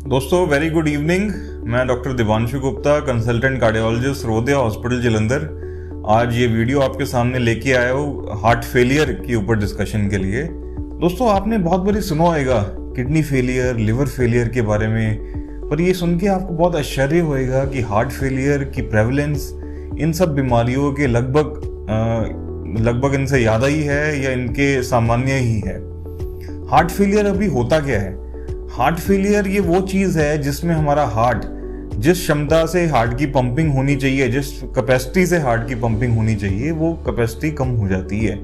दोस्तों very good evening. मैं doctor Divanshu Gupta, consultant cardiologist, Rode hospital Jalandhar. आज ये वीडियो आपके सामने लेके आया हूँ हार्ट फेलियर के ऊपर डिस्कशन के लिए। दोस्तों आपने बहुत बारी सुना होगा किडनी फेलियर, लिवर फेलियर के बारे में, पर ये सुन के आपको बहुत आश्चर्य होएगा कि हार्ट फेलियर की प्रेवलेंस इन सब बीमारियों के लगभग इनसे ज़्यादा ही है या इनके सामान्य ही है। हार्ट फेलियर अभी होता क्या है? हार्ट फेलियर ये वो चीज़ है जिसमें हमारा हार्ट जिस क्षमता से हार्ट की पंपिंग होनी चाहिए, जिस कैपेसिटी से हार्ट की पंपिंग होनी चाहिए, वो कैपेसिटी कम हो जाती है।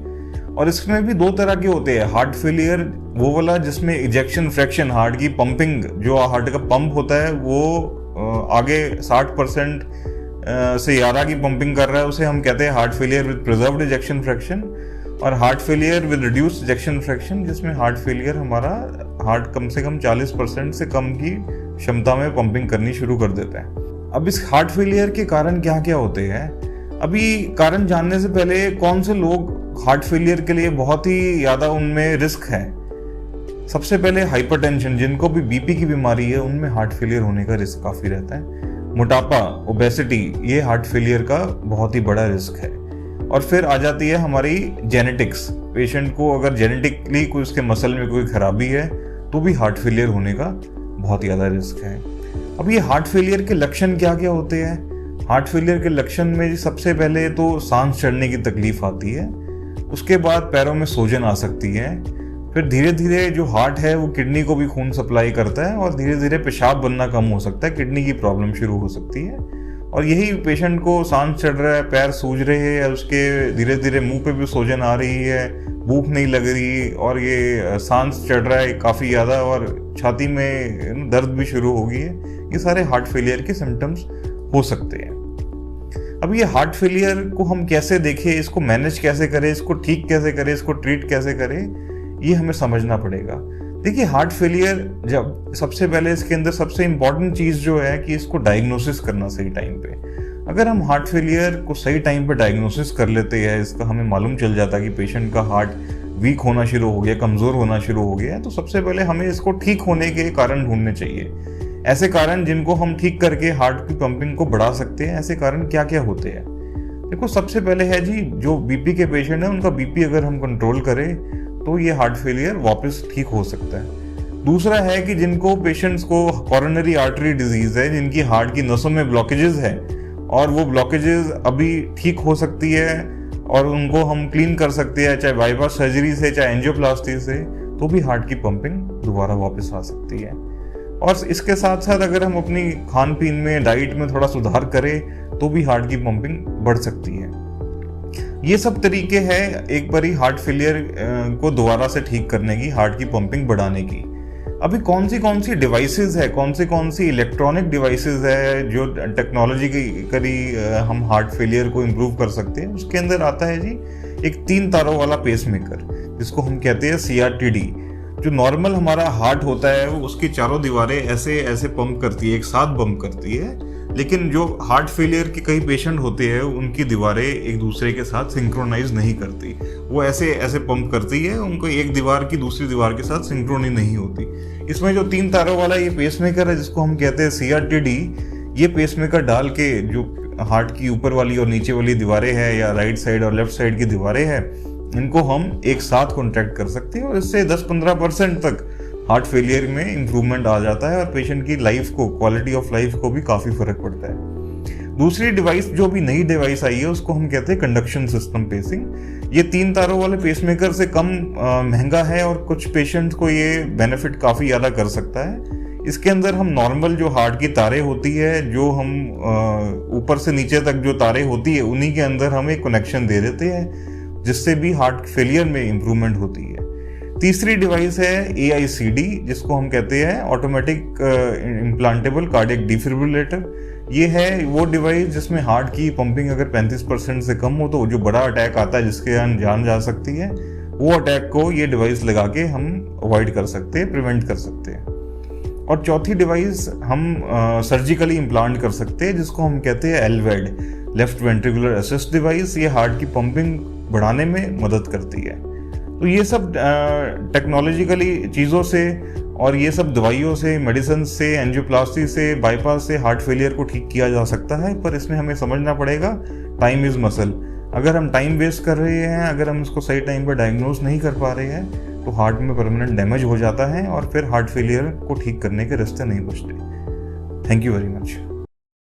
और इसमें भी दो तरह के होते हैं। हार्ट फेलियर वो वाला जिसमें इजेक्शन फ्रैक्शन, हार्ट की पंपिंग, जो हार्ट का पंप होता है वो आगे 60% से ज़्यादा की पंपिंग कर रहा है, उसे हम कहते हैं heart failure with preserved ejection fraction. और heart failure with reduced ejection fraction, जिसमें हार्ट फेलियर हमारा हार्ट कम से कम 40% से कम की क्षमता में पंपिंग करनी शुरू कर देता है। अब इस हार्ट फेलियर के कारण क्या क्या होते हैं, अभी कारण जानने से पहले कौन से लोग हार्ट फेलियर के लिए बहुत ही ज़्यादा उनमें रिस्क है। सबसे पहले हाइपरटेंशन, जिनको भी बीपी की बीमारी है उनमें हार्ट फेलियर होने का रिस्क काफ़ी रहता है। मोटापा, ओबेसिटी, ये हार्ट फेलियर का बहुत ही बड़ा रिस्क है। और फिर आ जाती है हमारी जेनेटिक्स। पेशेंट को अगर जेनेटिकली कोई उसके मसल में कोई खराबी है तो भी हार्ट फेलियर होने का बहुत ज़्यादा रिस्क है। अब ये हार्ट फेलियर के लक्षण क्या क्या होते हैं? हार्ट फेलियर के लक्षण में सबसे पहले तो सांस चढ़ने की तकलीफ आती है, उसके बाद पैरों में सूजन आ सकती है, फिर धीरे धीरे जो हार्ट है वो किडनी को भी खून सप्लाई करता है और धीरे धीरे पेशाब बनना कम हो सकता है, किडनी की प्रॉब्लम शुरू हो सकती है। और यही पेशेंट को सांस चढ़ रहा है, पैर सूज रहे हैं, उसके धीरे धीरे मुंह पे भी सूजन आ रही है, भूख नहीं लग रही और ये सांस चढ़ रहा है काफ़ी ज़्यादा और छाती में दर्द भी शुरू हो गई है, ये सारे हार्ट फेलियर के सिम्टम्स हो सकते हैं। अब ये हार्ट फेलियर को हम कैसे देखें, इसको मैनेज कैसे करें, इसको ठीक कैसे करें, इसको ट्रीट कैसे करें, ये हमें समझना पड़ेगा। देखिए हार्ट फेलियर जब सबसे पहले इसके अंदर सबसे इम्पॉर्टेंट चीज़ जो है कि इसको डायग्नोसिस करना सही टाइम पे। अगर हम हार्ट फेलियर को सही टाइम पे डायग्नोसिस कर लेते हैं, इसका हमें मालूम चल जाता है कि पेशेंट का हार्ट वीक होना शुरू हो गया, कमज़ोर होना शुरू हो गया, तो सबसे पहले हमें इसको ठीक होने के कारण ढूंढने चाहिए। ऐसे कारण जिनको हम ठीक करके हार्ट की पंपिंग को बढ़ा सकते हैं। ऐसे कारण क्या क्या होते हैं? देखो सबसे पहले है जी, जो बीपी के पेशेंट है उनका बीपी अगर हम कंट्रोल करें तो ये हार्ट फेलियर वापस ठीक हो सकता है। दूसरा है कि जिनको पेशेंट्स को कोरोनरी आर्टरी डिजीज है, जिनकी हार्ट की नसों में ब्लॉकेजेस है और वो ब्लॉकेजेस अभी ठीक हो सकती है और उनको हम क्लीन कर सकते हैं, चाहे बाईपास सर्जरी से, चाहे एंजियोप्लास्टी से, तो भी हार्ट की पंपिंग दोबारा वापस आ सकती है। और इसके साथ साथ अगर हम अपनी खान पीन में, डाइट में थोड़ा सुधार करें तो भी हार्ट की पंपिंग बढ़ सकती है। ये सब तरीके हैं एक बारी हार्ट फेलियर को दोबारा से ठीक करने की, हार्ट की पंपिंग बढ़ाने की। अभी कौन सी डिवाइसेस है, कौन सी इलेक्ट्रॉनिक डिवाइसेस है जो टेक्नोलॉजी की हम हार्ट फेलियर को इम्प्रूव कर सकते हैं। उसके अंदर आता है जी एक 3 तारों वाला पेसमेकर, जिसको हम कहते हैं CRTD। जो नॉर्मल हमारा हार्ट होता है वो उसकी चारों दीवारें ऐसे ऐसे पंप करती है, एक साथ पंप करती है, लेकिन जो हार्ट फेलियर के कई पेशेंट होते हैं उनकी दीवारें एक दूसरे के साथ सिंक्रोनाइज नहीं करती, वो ऐसे ऐसे पंप करती है, उनको एक दीवार की दूसरी दीवार के साथ सिंक्रोनी नहीं होती। इसमें जो 3 तारों वाला ये पेसमेकर है जिसको हम कहते हैं CRTD, ये पेसमेकर डाल के जो हार्ट की ऊपर वाली और नीचे वाली दीवारें हैं या राइट साइड और लेफ्ट साइड की दीवारें हैं, इनको हम एक साथ कॉन्ट्रैक्ट कर सकते हैं और इससे 10-15% तक हार्ट फेलियर में इम्प्रूवमेंट आ जाता है और पेशेंट की लाइफ को, क्वालिटी ऑफ लाइफ को भी काफ़ी फर्क पड़ता है। दूसरी डिवाइस जो भी नई डिवाइस आई है उसको हम कहते हैं कंडक्शन सिस्टम पेसिंग। ये 3 तारों वाले पेसमेकर से कम महंगा है और कुछ पेशेंट्स को ये बेनिफिट काफ़ी ज़्यादा कर सकता है। इसके अंदर हम नॉर्मल जो हार्ट की तारें होती है, जो हम ऊपर से नीचे तक जो तारें होती है, उन्हीं के अंदर हम एक कनेक्शन दे देते हैं, जिससे भी हार्ट फेलियर में इम्प्रूवमेंट होती है। तीसरी डिवाइस है AICD, जिसको हम कहते हैं ऑटोमेटिक इम्प्लांटेबल कार्डियक डिफिब्रिलेटर। ये है वो डिवाइस जिसमें हार्ट की पंपिंग अगर 35% से कम हो तो जो बड़ा अटैक आता है जिसके कारण जान जा सकती है, वो अटैक को ये डिवाइस लगा के हम अवॉइड कर सकते हैं, प्रिवेंट कर सकते हैं। और चौथी डिवाइस हम सर्जिकली इम्प्लांट कर सकते हैं, जिसको हम कहते हैं LVAD, left ventricular assist device. ये हार्ट की पंपिंग बढ़ाने में मदद करती है। तो ये सब टेक्नोलॉजिकली चीज़ों से और ये सब दवाइयों से, मेडिसिन से, एंजियोप्लास्टी से, बाईपास से हार्ट फेलियर को ठीक किया जा सकता है, पर इसमें हमें समझना पड़ेगा टाइम इज़ मसल। अगर हम टाइम वेस्ट कर रहे हैं, अगर हम इसको सही टाइम पर डायग्नोज नहीं कर पा रहे हैं, तो हार्ट में परमानेंट डैमेज हो जाता है और फिर हार्ट फेलियर को ठीक करने के रास्ते नहीं बचते। Thank you very much.